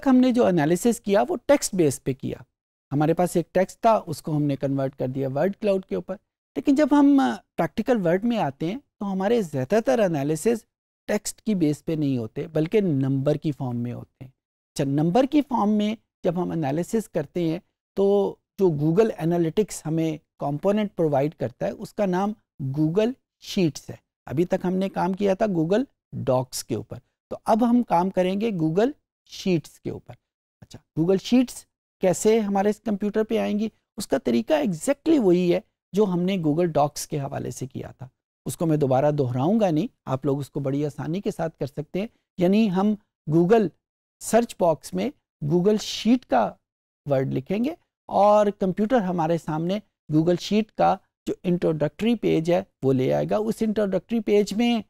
तक हमने जो एनालिसिस किया वो टेक्स्ट बेस पे किया। हमारे पास एक टेक्स्ट था, उसको हमने कन्वर्ट कर दिया वर्ड क्लाउड के ऊपर। लेकिन जब हम प्रैक्टिकल वर्ड में आते हैं तो हमारे ज़्यादातर एनालिसिस टेक्स्ट की बेस पे नहीं होते बल्कि नंबर की फॉर्म में होते हैं। अच्छा, नंबर की फॉर्म में जब हम एनालिसिस करते हैं तो जो गूगल एनालिटिक्स हमें कंपोनेंट प्रोवाइड करता है उसका नाम गूगल शीट्स है। अभी तक हमने काम किया था गूगल डॉक्स के ऊपर, तो अब हम काम करेंगे गूगल शीट्स के ऊपर। अच्छा, गूगल शीट्स कैसे हमारे कंप्यूटर पे आएंगी, उसका तरीका एग्जैक्टली वही है जो हमने गूगल डॉक्स के हवाले से किया था। उसको मैं दोबारा दोहराऊंगा नहीं, आप लोग उसको बड़ी आसानी के साथ कर सकते हैं। यानी हम गूगल सर्च बॉक्स में गूगल शीट का वर्ड लिखेंगे और कंप्यूटर हमारे सामने गूगल शीट का जो इंट्रोडक्टरी पेज है वो ले आएगा। उस इंट्रोडक्टरी पेज में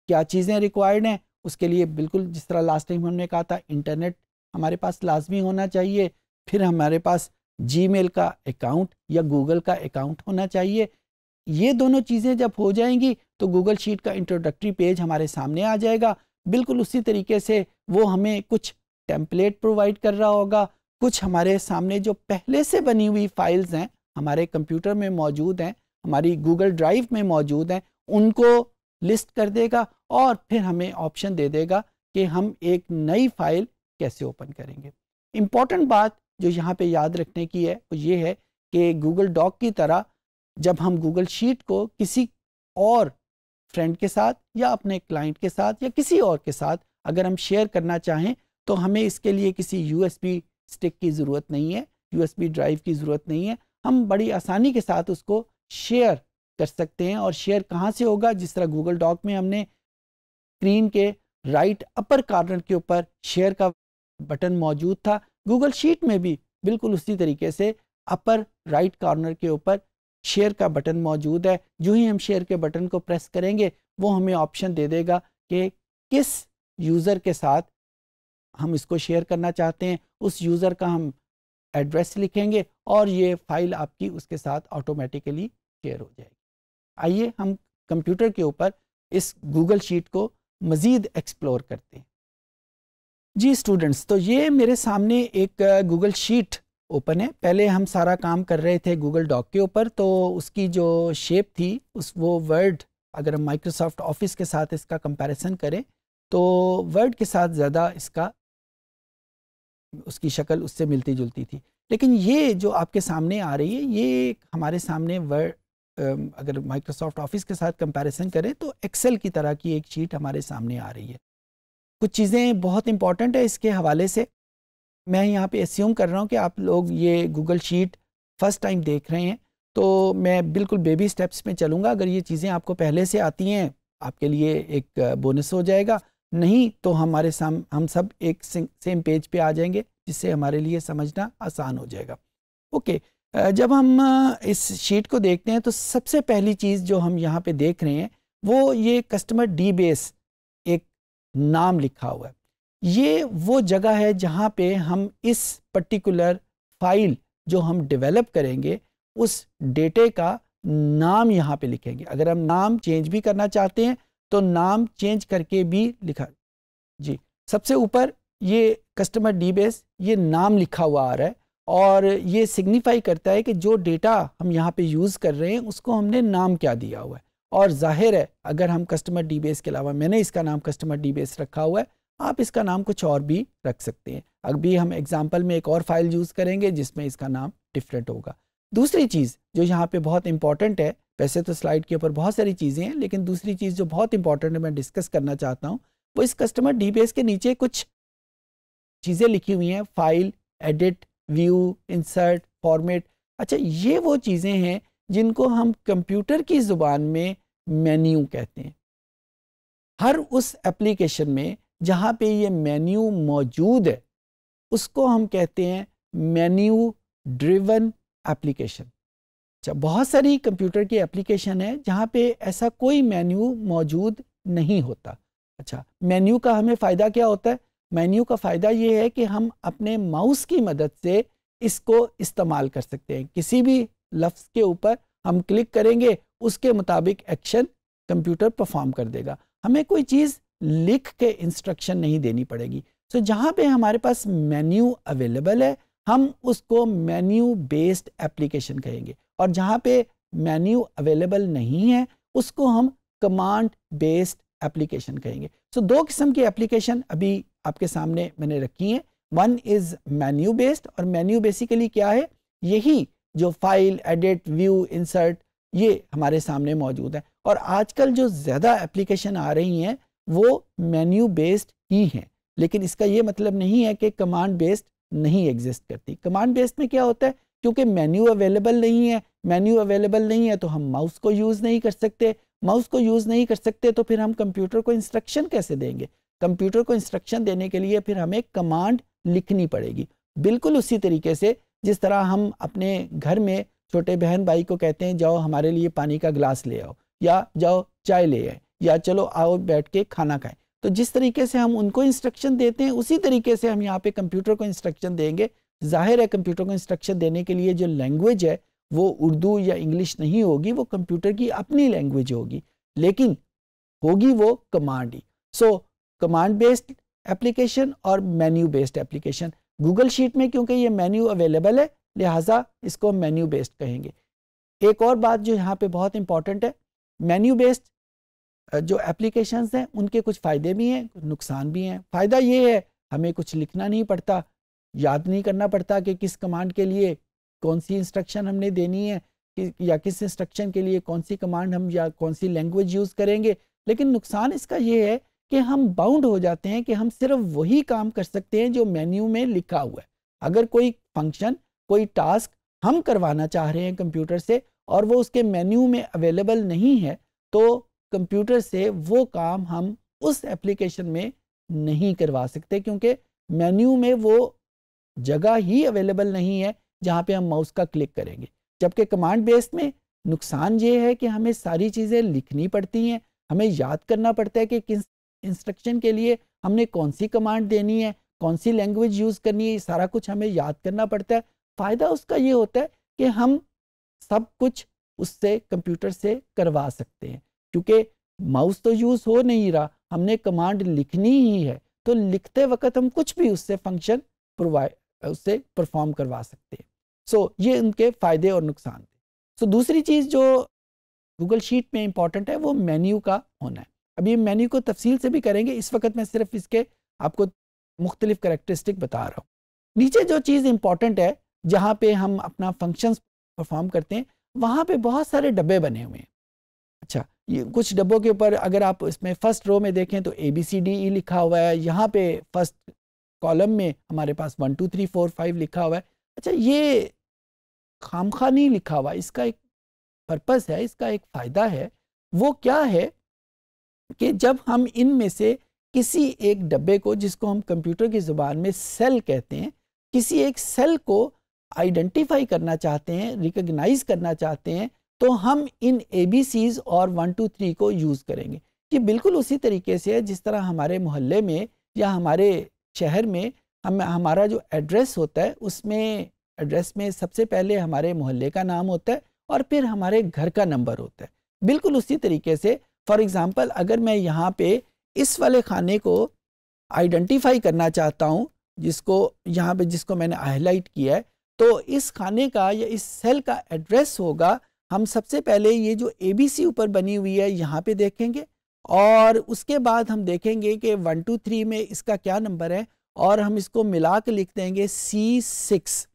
क्या चीज़ें रिक्वायर्ड हैं, उसके लिए बिल्कुल जिस तरह लास्ट टाइम हमने कहा था, इंटरनेट हमारे पास लाजमी होना चाहिए, फिर हमारे पास जीमेल का अकाउंट या गूगल का अकाउंट होना चाहिए। ये दोनों चीज़ें जब हो जाएंगी तो गूगल शीट का इंट्रोडक्टरी पेज हमारे सामने आ जाएगा। बिल्कुल उसी तरीके से वो हमें कुछ टेम्पलेट प्रोवाइड कर रहा होगा, कुछ हमारे सामने जो पहले से बनी हुई फाइल्स हैं हमारे कंप्यूटर में मौजूद हैं, हमारी गूगल ड्राइव में मौजूद हैं, उनको लिस्ट कर देगा और फिर हमें ऑप्शन दे देगा कि हम एक नई फाइल कैसे ओपन करेंगे। इम्पॉर्टेंट बात जो यहाँ पे याद रखने की है वो ये है कि गूगल डॉक की तरह जब हम गूगल शीट को किसी और फ्रेंड के साथ या अपने क्लाइंट के साथ या किसी और के साथ अगर हम शेयर करना चाहें तो हमें इसके लिए किसी यूएसबी स्टिक की ज़रूरत नहीं है, यूएसबी ड्राइव की ज़रूरत नहीं है। हम बड़ी आसानी के साथ उसको शेयर कर सकते हैं। और शेयर कहाँ से होगा, जिस तरह गूगल डॉक में हमने स्क्रीन के राइट अपर कॉर्नर के ऊपर शेयर का बटन मौजूद था, गूगल शीट में भी बिल्कुल उसी तरीके से अपर राइट कॉर्नर के ऊपर शेयर का बटन मौजूद है। जो ही हम शेयर के बटन को प्रेस करेंगे वो हमें ऑप्शन दे देगा कि किस यूज़र के साथ हम इसको शेयर करना चाहते हैं, उस यूज़र का हम एड्रेस लिखेंगे और ये फाइल आपकी उसके साथ ऑटोमेटिकली शेयर हो जाएगी। आइए हम कंप्यूटर के ऊपर इस गूगल शीट को मज़ीद एक्सप्लोर करते हैं। जी स्टूडेंट्स, तो ये मेरे सामने एक गूगल शीट ओपन है। पहले हम सारा काम कर रहे थे गूगल डॉक के ऊपर, तो उसकी जो शेप थी वो वर्ड, अगर हम माइक्रोसॉफ्ट ऑफिस के साथ इसका कंपैरिजन करें तो वर्ड के साथ ज़्यादा इसका उसकी शक्ल उससे मिलती जुलती थी। लेकिन ये जो आपके सामने आ रही है ये हमारे सामने वर्ड, अगर माइक्रोसॉफ्ट ऑफिस के साथ कंपैरिजन करें तो एक्सेल की तरह की एक शीट हमारे सामने आ रही है। कुछ चीज़ें बहुत इंपॉर्टेंट है इसके हवाले से। मैं यहाँ पे एस्यूम कर रहा हूँ कि आप लोग ये गूगल शीट फर्स्ट टाइम देख रहे हैं, तो मैं बिल्कुल बेबी स्टेप्स में चलूँगा। अगर ये चीज़ें आपको पहले से आती हैं आपके लिए एक बोनस हो जाएगा, नहीं तो हम सब एक सेम पेज पे आ जाएंगे जिससे हमारे लिए समझना आसान हो जाएगा। ओके, जब हम इस शीट को देखते हैं तो सबसे पहली चीज़ जो हम यहाँ पे देख रहे हैं वो ये कस्टमर डी बेस एक नाम लिखा हुआ है। ये वो जगह है जहाँ पे हम इस पर्टिकुलर फाइल जो हम डेवलप करेंगे उस डेटे का नाम यहाँ पे लिखेंगे। अगर हम नाम चेंज भी करना चाहते हैं तो नाम चेंज करके भी लिखा। जी, सबसे ऊपर ये कस्टमर डी बेस ये नाम लिखा हुआ आ रहा है और ये सिग्निफाई करता है कि जो डेटा हम यहाँ पे यूज़ कर रहे हैं उसको हमने नाम क्या दिया हुआ है। और जाहिर है अगर हम कस्टमर डी बेस के अलावा, मैंने इसका नाम कस्टमर डी बेस रखा हुआ है, आप इसका नाम कुछ और भी रख सकते हैं। अभी हम एग्जाम्पल में एक और फाइल यूज़ करेंगे जिसमें इसका नाम डिफरेंट होगा। दूसरी चीज़ जो यहाँ पे बहुत इंपॉर्टेंट है, वैसे तो स्लाइड के ऊपर बहुत सारी चीज़ें हैं लेकिन दूसरी चीज़ जो बहुत इंपॉर्टेंट है मैं डिस्कस करना चाहता हूँ वो इस कस्टमर डी बेस के नीचे कुछ चीज़ें लिखी हुई हैं, file, edit, view, insert, format. अच्छा, ये वो चीज़ें हैं जिनको हम कंप्यूटर की ज़ुबान में मेन्यू कहते हैं। हर उस एप्लीकेशन में जहाँ पे ये मेन्यू मौजूद है उसको हम कहते हैं मेन्यू ड्रिवन एप्लीकेशन। अच्छा, बहुत सारी कंप्यूटर की एप्लीकेशन है जहाँ पे ऐसा कोई मेन्यू मौजूद नहीं होता। अच्छा, मेन्यू का हमें फ़ायदा क्या होता है? मेन्यू का फ़ायदा ये है कि हम अपने माउस की मदद से इसको इस्तेमाल कर सकते हैं। किसी भी लफ्ज़ के ऊपर हम क्लिक करेंगे उसके मुताबिक एक्शन कंप्यूटर परफॉर्म कर देगा। हमें कोई चीज़ लिख के इंस्ट्रक्शन नहीं देनी पड़ेगी। सो जहाँ पे हमारे पास मेन्यू अवेलेबल है हम उसको मेन्यू बेस्ड एप्लीकेशन कहेंगे, और जहाँ पे मेन्यू अवेलेबल नहीं है उसको हम कमांड बेस्ड एप्लीकेशन कहेंगे। सो दो किस्म की एप्लीकेशन अभी आपके सामने मैंने रखी हैं। वन इज़ मेन्यू बेस्ड, और मेन्यू बेसिकली क्या है, यही जो फाइल, एडिट, व्यू, इंसर्ट, ये हमारे सामने मौजूद है। और आजकल जो ज़्यादा एप्लीकेशन आ रही हैं वो मेन्यू बेस्ड ही हैं, लेकिन इसका ये मतलब नहीं है कि कमांड बेस्ड नहीं एग्जिस्ट करती। कमांड बेस्ड में क्या होता है, क्योंकि मेन्यू अवेलेबल नहीं है, मेन्यू अवेलेबल नहीं है तो हम माउस को यूज़ नहीं कर सकते, माउस को यूज़ नहीं कर सकते तो फिर हम कंप्यूटर को इंस्ट्रक्शन कैसे देंगे, कंप्यूटर को इंस्ट्रक्शन देने के लिए फिर हमें कमांड लिखनी पड़ेगी। बिल्कुल उसी तरीके से जिस तरह हम अपने घर में छोटे बहन भाई को कहते हैं जाओ हमारे लिए पानी का गिलास ले आओ, या जाओ चाय ले आए, या चलो आओ बैठ के खाना खाएं, तो जिस तरीके से हम उनको इंस्ट्रक्शन देते हैं उसी तरीके से हम यहाँ पे कंप्यूटर को इंस्ट्रक्शन देंगे। जाहिर है कंप्यूटर को इंस्ट्रक्शन देने के लिए जो लैंग्वेज है वो उर्दू या इंग्लिश नहीं होगी, वो कंप्यूटर की अपनी लैंग्वेज होगी, लेकिन होगी वो कमांड ही। सो कमांड बेस्ड एप्लीकेशन और menu based application. Google sheet में क्योंकि ये मेन्यू अवेलेबल है लिहाजा इसको मेन्यू बेस्ड कहेंगे। एक और बात जो यहाँ पे बहुत इंपॉर्टेंट है, मेन्यू बेस्ड जो एप्लीकेशंस हैं उनके कुछ फ़ायदे भी हैं, कुछ नुकसान भी हैं। फ़ायदा ये है हमें कुछ लिखना नहीं पड़ता, याद नहीं करना पड़ता कि किस कमांड के लिए कौन सी इंस्ट्रक्शन हमने देनी है, या किस इंस्ट्रक्शन के लिए कौन सी कमांड हम या कौन सी लैंग्वेज यूज़ करेंगे। लेकिन नुकसान इसका ये है कि हम बाउंड हो जाते हैं कि हम सिर्फ वही काम कर सकते हैं जो मेन्यू में लिखा हुआ है। अगर कोई फंक्शन, कोई टास्क हम करवाना चाह रहे हैं कंप्यूटर से और वो उसके मेन्यू में अवेलेबल नहीं है तो कंप्यूटर से वो काम हम उस एप्लीकेशन में नहीं करवा सकते, क्योंकि मेन्यू में वो जगह ही अवेलेबल नहीं है जहाँ पे हम माउस का क्लिक करेंगे। जबकि कमांड बेस्ड में नुकसान ये है कि हमें सारी चीज़ें लिखनी पड़ती हैं, हमें याद करना पड़ता है कि किस इंस्ट्रक्शन के लिए हमने कौन सी कमांड देनी है, कौन सी लैंग्वेज यूज़ करनी है, सारा कुछ हमें याद करना पड़ता है। फ़ायदा उसका ये होता है कि हम सब कुछ उससे कंप्यूटर से करवा सकते हैं, क्योंकि माउस तो यूज़ हो नहीं रहा, हमने कमांड लिखनी ही है, तो लिखते वक्त हम कुछ भी उससे फंक्शन उससे परफॉर्म करवा सकते हैं। सो ये उनके फ़ायदे और नुकसान थे। सो दूसरी चीज़ जो गूगल शीट में इंपॉर्टेंट है वो मेन्यू का होना है। अभी मेन्यू को तफसील से भी करेंगे, इस वक्त मैं सिर्फ इसके आपको मुख्तलिफ करैक्टरिस्टिक बता रहा हूँ। नीचे जो चीज़ इंपॉर्टेंट है जहाँ पे हम अपना फंक्शंस परफॉर्म करते हैं वहाँ पे बहुत सारे डब्बे बने हुए हैं। अच्छा, ये कुछ डब्बों के ऊपर अगर आप इसमें फर्स्ट रो में देखें तो ABCDE लिखा हुआ है, यहाँ पे फर्स्ट कॉलम में हमारे पास 1 2 3 4 5 लिखा हुआ है। अच्छा, ये खामखा नहीं लिखा हुआ, इसका एक पर्पस है, इसका एक फ़ायदा है। वो क्या है कि जब हम इनमें से किसी एक डब्बे को, जिसको हम कंप्यूटर की ज़ुबान में सेल कहते हैं, किसी एक सेल को आइडेंटिफाई करना चाहते हैं, रिकग्नाइज करना चाहते हैं, तो हम इन ABCs और 1 2 3 को यूज़ करेंगे। ये बिल्कुल उसी तरीके से है जिस तरह हमारे मोहल्ले में या हमारे शहर में हमारा जो एड्रेस होता है उसमें एड्रेस में सबसे पहले हमारे मोहल्ले का नाम होता है और फिर हमारे घर का नंबर होता है। बिल्कुल उसी तरीके से फॉर एग्ज़ाम्पल अगर मैं यहाँ पे इस वाले खाने को आइडेंटिफाई करना चाहता हूँ, जिसको यहाँ पे जिसको मैंने हाईलाइट किया है, तो इस खाने का या इस सेल का एड्रेस होगा। हम सबसे पहले ये जो ABC ऊपर बनी हुई है यहाँ पे देखेंगे और उसके बाद हम देखेंगे कि 1 2 3 में इसका क्या नंबर है और हम इसको मिला के लिख देंगे C6।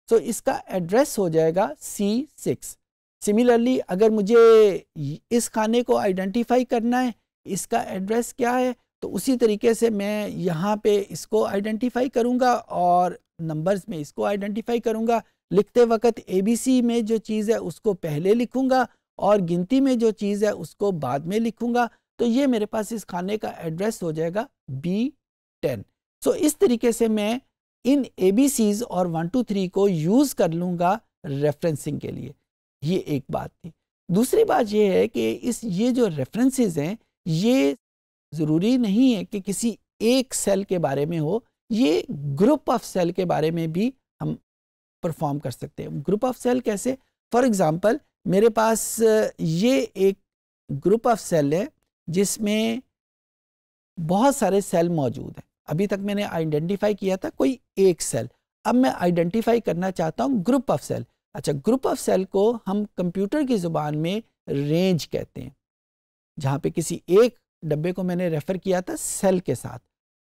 तो इसका एड्रेस हो जाएगा C6। सिमिलरली अगर मुझे इस खाने को आइडेंटिफाई करना है, इसका एड्रेस क्या है, तो उसी तरीके से मैं यहाँ पे इसको आइडेंटिफाई करूँगा और नंबर्स में इसको आइडेंटिफाई करूँगा। लिखते वक्त ABC में जो चीज़ है उसको पहले लिखूँगा और गिनती में जो चीज़ है उसको बाद में लिखूँगा। तो ये मेरे पास इस खाने का एड्रेस हो जाएगा B10। सो इस तरीके से मैं इन ABCs और 1 2 3 को यूज़ कर लूँगा रेफरेंसिंग के लिए। ये एक बात थी। दूसरी बात ये है कि ये जो रेफरेंसेस हैं ये ज़रूरी नहीं है कि किसी एक सेल के बारे में हो, ये ग्रुप ऑफ सेल के बारे में भी हम परफॉर्म कर सकते हैं। ग्रुप ऑफ सेल कैसे? फॉर एग्ज़ाम्पल मेरे पास ये एक ग्रुप ऑफ सेल है जिसमें बहुत सारे सेल मौजूद हैं। अभी तक मैंने आइडेंटिफाई किया था कोई एक सेल, अब मैं आइडेंटिफाई करना चाहता हूँ ग्रुप ऑफ सेल। अच्छा, ग्रुप ऑफ सेल को हम कंप्यूटर की ज़ुबान में रेंज कहते हैं, जहाँ पे किसी एक डब्बे को मैंने रेफ़र किया था सेल के साथ,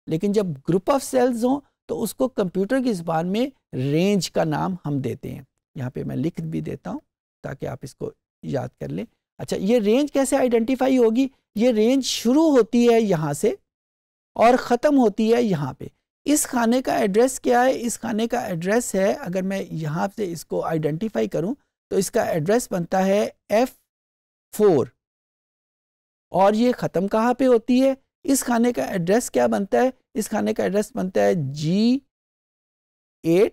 लेकिन जब ग्रुप ऑफ सेल्स हों तो उसको कंप्यूटर की ज़ुबान में रेंज का नाम हम देते हैं। यहाँ पे मैं लिख भी देता हूँ ताकि आप इसको याद कर लें। अच्छा, ये रेंज कैसे आइडेंटिफाई होगी? ये रेंज शुरू होती है यहाँ से और ख़त्म होती है यहाँ पे। इस खाने का एड्रेस क्या है? इस खाने का एड्रेस है, अगर मैं यहाँ से इसको आइडेंटिफाई करूँ तो इसका एड्रेस बनता है F4 और ये ख़त्म कहाँ पे होती है? इस खाने का एड्रेस क्या बनता है? इस खाने का एड्रेस बनता है G8।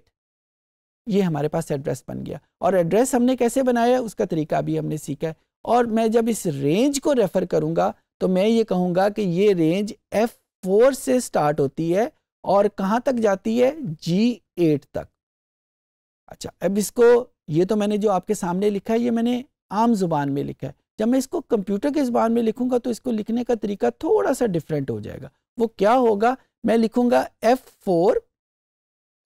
ये हमारे पास एड्रेस बन गया, और एड्रेस हमने कैसे बनाया उसका तरीका भी हमने सीखा है। और मैं जब इस रेंज को रेफ़र करूँगा तो मैं ये कहूँगा कि ये रेंज F4 से स्टार्ट होती है और कहाँ तक जाती है? G8 तक। अच्छा, अब इसको, ये तो मैंने जो आपके सामने लिखा है ये मैंने आम ज़ुबान में लिखा है। जब मैं इसको कंप्यूटर की ज़ुबान में लिखूंगा तो इसको लिखने का तरीका थोड़ा सा डिफरेंट हो जाएगा। वो क्या होगा? मैं लिखूंगा F4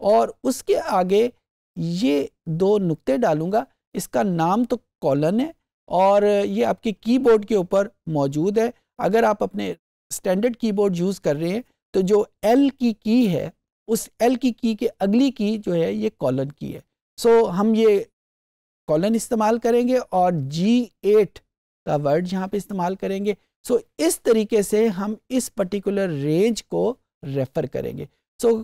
और उसके आगे ये 2 नुक्ते डालूंगा। इसका नाम तो कॉलन है और ये आपके कीबोर्ड के ऊपर मौजूद है। अगर आप अपने स्टैंडर्ड कीबोर्ड यूज़ कर रहे हैं तो जो L की है, उस L की के अगली की जो है ये कॉलन की है। सो हम ये कॉलन इस्तेमाल करेंगे और G8 का वर्ड यहाँ पे इस्तेमाल करेंगे। सो इस तरीके से हम इस पर्टिकुलर रेंज को रेफ़र करेंगे। सो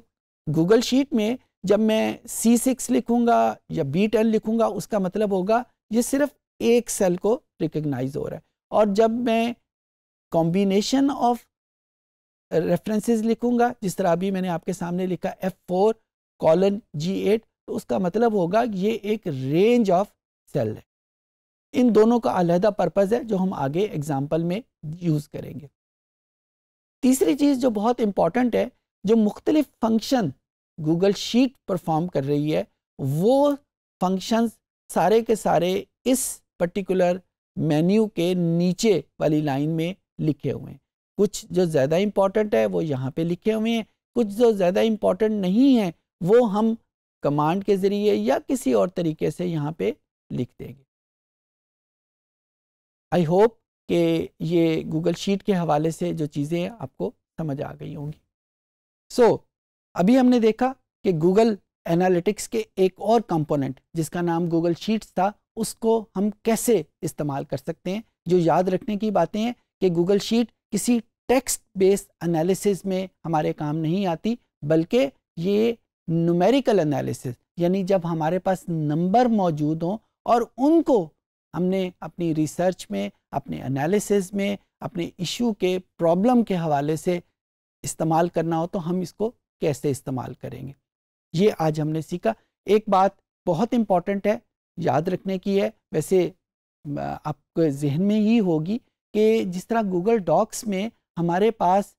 गूगल शीट में जब मैं C6 लिखूंगा या B10 लिखूंगा उसका मतलब होगा ये सिर्फ एक सेल को रिकग्नाइज हो रहा है। और जब मैं कॉम्बिनेशन ऑफ रेफरेंसेस लिखूंगा, जिस तरह अभी मैंने आपके सामने लिखा F4 कॉलन G8, तो उसका मतलब होगा ये एक रेंज ऑफ सेल है। इन दोनों का अलहदा पर्पज़ है जो हम आगे एग्जाम्पल में यूज़ करेंगे। तीसरी चीज़ जो बहुत इम्पॉर्टेंट है, जो मुख्तलिफ फंक्शन गूगल शीट परफॉर्म कर रही है, वो फंक्शंस सारे के सारे इस पर्टिकुलर मेन्यू के नीचे वाली लाइन में लिखे हुए हैं। कुछ जो ज़्यादा इम्पॉर्टेंट है वो यहाँ पे लिखे हुए हैं, कुछ जो ज़्यादा इम्पॉर्टेंट नहीं है वो हम कमांड के ज़रिए या किसी और तरीके से यहाँ पे लिख देंगे। आई होप कि ये गूगल शीट के हवाले से जो चीज़ें आपको समझ आ गई होंगी। अभी हमने देखा कि गूगल एनालिटिक्स के एक और कंपोनेंट जिसका नाम गूगल शीट्स था, उसको हम कैसे इस्तेमाल कर सकते हैं। जो याद रखने की बातें हैं कि गूगल शीट किसी टेक्स्ट बेस्ड एनालिसिस में हमारे काम नहीं आती, बल्कि ये न्यूमेरिकल एनालिसिस, यानी जब हमारे पास नंबर मौजूद हों और उनको हमने अपनी रिसर्च में, अपने एनालिसिस में, अपने इशू के प्रॉब्लम के हवाले से इस्तेमाल करना हो तो हम इसको कैसे इस्तेमाल करेंगे, ये आज हमने सीखा। एक बात बहुत इम्पॉर्टेंट है, याद रखने की है, वैसे आपके जहन में ही होगी कि जिस तरह गूगल डॉक्स में हमारे पास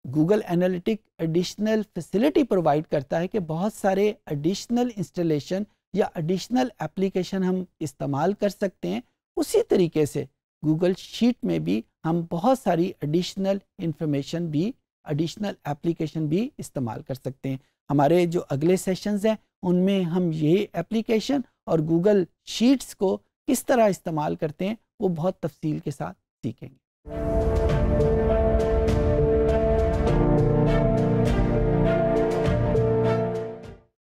Google analytic additional facility provide करता है कि बहुत सारे एडिशनल इंस्टॉलेशन या एडिशनल एप्लीकेशन हम इस्तेमाल कर सकते हैं, उसी तरीके से गूगल शीट में भी हम बहुत सारी एडिशनल इंफॉर्मेशन भी, एडिशनल एप्लीकेशन भी इस्तेमाल कर सकते हैं। हमारे जो अगले सेशंस हैं उनमें हम ये एप्लीकेशन और गूगल शीट्स को किस तरह इस्तेमाल करते हैं वो बहुत तफसील के साथ सीखेंगे।